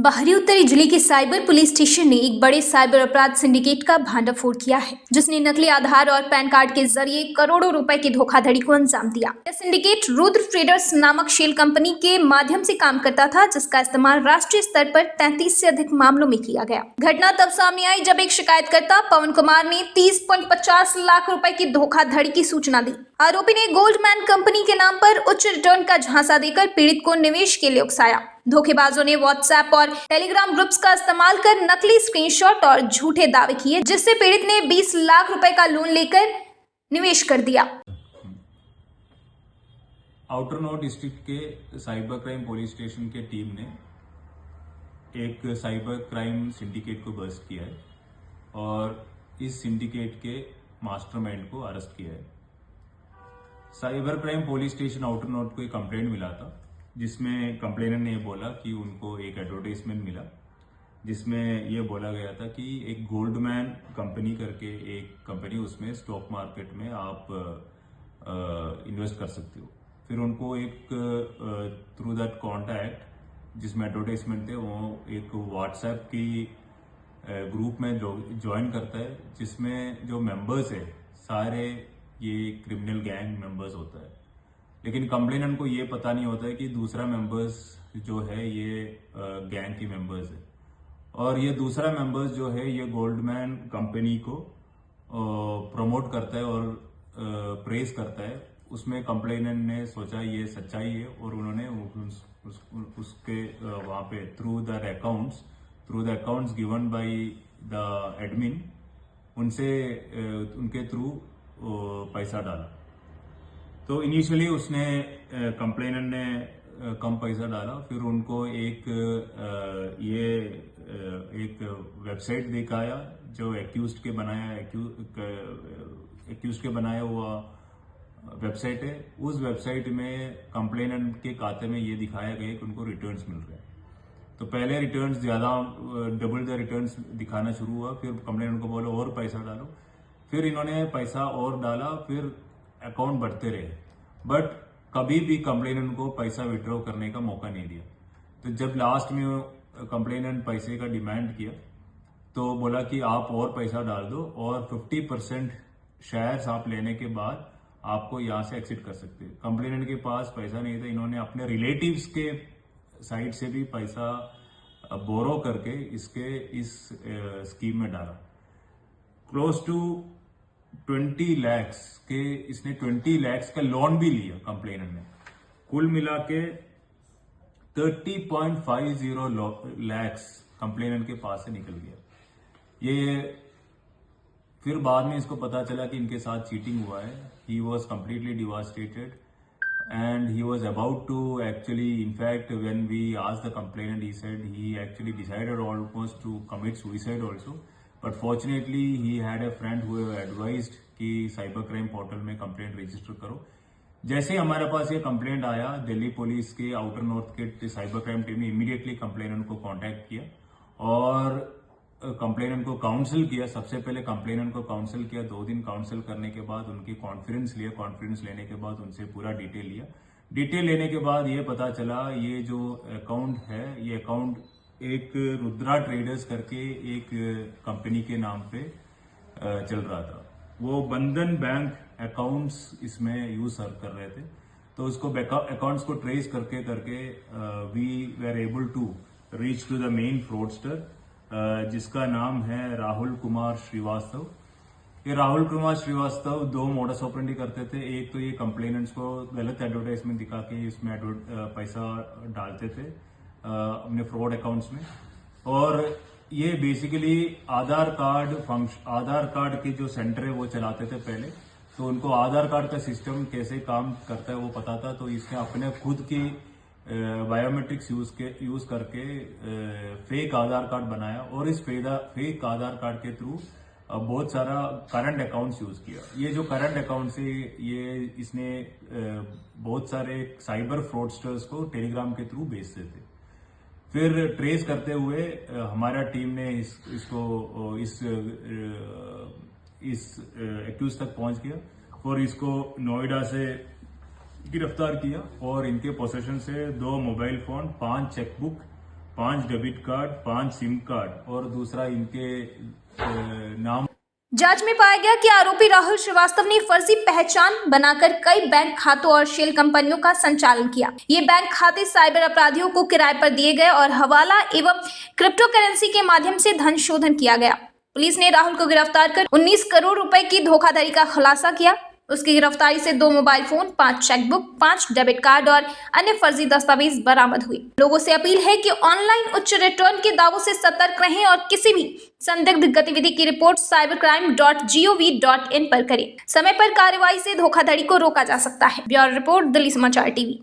बाहरी उत्तरी जिले के साइबर पुलिस स्टेशन ने एक बड़े साइबर अपराध सिंडिकेट का भांडाफोड़ किया है, जिसने नकली आधार और पैन कार्ड के जरिए करोड़ों रुपए की धोखाधड़ी को अंजाम दिया। यह सिंडिकेट रुद्र ट्रेडर्स नामक शेल कंपनी के माध्यम से काम करता था, जिसका इस्तेमाल राष्ट्रीय स्तर पर 33 से अधिक मामलों में किया गया। घटना तब सामने आई जब एक शिकायतकर्ता पवन कुमार ने 30.50 लाख रुपए की धोखाधड़ी की सूचना दी। आरोपी ने गोल्डमैन कंपनी के नाम पर उच्च रिटर्न का झांसा देकर पीड़ित को निवेश के लिए उकसाया। धोखेबाजों ने व्हाट्सएप और टेलीग्राम ग्रुप्स का इस्तेमाल कर नकली स्क्रीनशॉट और झूठे दावे किए, जिससे पीड़ित ने 20 लाख रुपए का लोन लेकर निवेश कर दिया। आउटर नॉर्थ डिस्ट्रिक्ट के साइबर क्राइम पुलिस स्टेशन के टीम ने एक साइबर क्राइम सिंडिकेट को बस्ट किया है और इस सिंडिकेट के मास्टरमाइंड को अरेस्ट किया है। Cyber crime police station outer north को एक कंप्लेंट मिला था, जिसमें कंप्लेनर ने बोला कि उनको एक एडवर्टाइजमेंट मिला, जिसमें यह बोला गया था कि एक गोल्डमैन कंपनी करके एक कंपनी, उसमें स्टॉक मार्केट में आप इन्वेस्ट कर सकते हो। फिर उनको एक थ्रू दैट कॉन्टैक्ट जिसमें एडवर्टाइजमेंट थे, वो एक व्हाट्सएप की ग्रुप में ज्वाइन करता है, जिसमें जो मेंबर्स है सारे ये क्रिमिनल गैंग मेंबर्स होता है। लेकिन कंप्लेनेंट को ये पता नहीं होता है कि दूसरा मेंबर्स जो है ये गैंग की मेंबर्स है, और ये दूसरा मेंबर्स जो है ये गोल्डमैन कंपनी को प्रमोट करता है और प्रेस करता है। उसमें कंप्लेनेंट ने सोचा ये सच्चाई है और उन्होंने उसके वहाँ पे through the accounts given by the admin, उनसे उनके थ्रू पैसा डाला। तो इनिशियली उसने कंप्लेनेंट ने कम पैसा डाला, फिर उनको एक वेबसाइट दिखाया जो एक्यूज्ड के बनाया हुआ वेबसाइट है। उस वेबसाइट में कंप्लेनेंट के खाते में ये दिखाया गया कि उनको रिटर्न्स मिल रहे हैं। तो पहले रिटर्न्स ज्यादा डबल द रिटर्न्स दिखाना शुरू हुआ, फिर कंप्लेनेंट को बोलो और पैसा डालो, फिर इन्होंने पैसा और डाला, फिर अकाउंट बढ़ते रहे, बट कभी भी कंप्लेनेंट को पैसा विड्रॉ करने का मौका नहीं दिया। तो जब लास्ट में कंप्लेनेंट पैसे का डिमांड किया तो बोला कि आप और पैसा डाल दो और 50% शेयर्स आप लेने के बाद आपको यहाँ से एक्सिट कर सकते हैं। कंप्लेनेंट के पास पैसा नहीं था, इन्होंने अपने रिलेटिव्स के साइड से भी पैसा बोरो करके इस स्कीम में डाला। क्लोज टू 20 lakhs के इसने 20 lakhs का लोन भी लिया कंप्लेनेंट ने। कुल मिला के 30.50 lakhs कंप्लेनेंट के पास से निकल गया। ये फिर बाद में इसको पता चला कि इनके साथ चीटिंग हुआ है। He was completely devastated and he was about to actually, in fact, when we asked the complainant, he said he actually decided almost to commit suicide also, but fortunately he had a friend who advised कि cyber crime portal में complaint register करो। जैसे ही हमारे पास ये complaint आया, Delhi police के outer north के cyber crime team ने इमीडिएटली कंप्लेनेंट को कांटेक्ट किया और कंप्लेनेंट को काउंसिल किया। सबसे पहले कंप्लेनेंट को काउंसिल किया, 2 दिन काउंसिल करने के बाद उनकी कॉन्फ्रेंस लिया। कॉन्फ्रेंस लेने के बाद उनसे पूरा डिटेल लिया। डिटेल लेने के बाद ये पता चला ये जो अकाउंट है, ये अकाउंट एक रुद्रा ट्रेडर्स करके एक कंपनी के नाम पे चल रहा था। वो बंधन बैंक अकाउंट्स इसमें यूज कर रहे थे। तो उसको अकाउंट्स को ट्रेस करके we were able to reach to the main fraudster, जिसका नाम है राहुल कुमार श्रीवास्तव। ये राहुल कुमार श्रीवास्तव 2 मोडस ऑपरेंडी करते थे। एक तो ये कंप्लेनेंट्स को गलत एडवर्टाइजमेंट दिखा के इसमें पैसा डालते थे अपने फ्रॉड अकाउंट्स में, और ये बेसिकली आधार कार्ड के जो सेंटर है वो चलाते थे पहले। तो उनको आधार कार्ड का सिस्टम कैसे काम करता है वो पता था, तो इसने अपने खुद की बायोमेट्रिक्स यूज करके फेक आधार कार्ड बनाया और इस फेक आधार कार्ड के थ्रू बहुत सारा करंट अकाउंट्स यूज किया। ये जो करंट अकाउंट्स है ये इसने बहुत सारे साइबर फ्रॉडस्टर्स को टेलीग्राम के थ्रू भेजते थे। फिर ट्रेस करते हुए हमारा टीम ने इसको एक्यूज तक पहुंच गया और इसको नोएडा से गिरफ्तार किया और इनके पोसेशन से 2 mobile phone, 5 chequebook 5 debit card, 5 SIM card और दूसरा इनके नाम। जांच में पाया गया कि आरोपी राहुल श्रीवास्तव ने फर्जी पहचान बनाकर कई बैंक खातों और शेल कंपनियों का संचालन किया। ये बैंक खाते साइबर अपराधियों को किराए पर दिए गए और हवाला एवं क्रिप्टो करेंसी के माध्यम से धन शोधन किया गया। पुलिस ने राहुल को गिरफ्तार कर 19 करोड़ रुपए की धोखाधड़ी का खुलासा किया। उसकी गिरफ्तारी से 2 mobile phone, 5 chequebook, 5 debit card और अन्य फर्जी दस्तावेज बरामद हुए। लोगों से अपील है कि ऑनलाइन उच्च रिटर्न के दावों से सतर्क रहें और किसी भी संदिग्ध गतिविधि की रिपोर्ट cybercrime.gov.in पर करें। समय पर कार्रवाई से धोखाधड़ी को रोका जा सकता है। ब्यूरो रिपोर्ट, दिल्ली समाचार टीवी।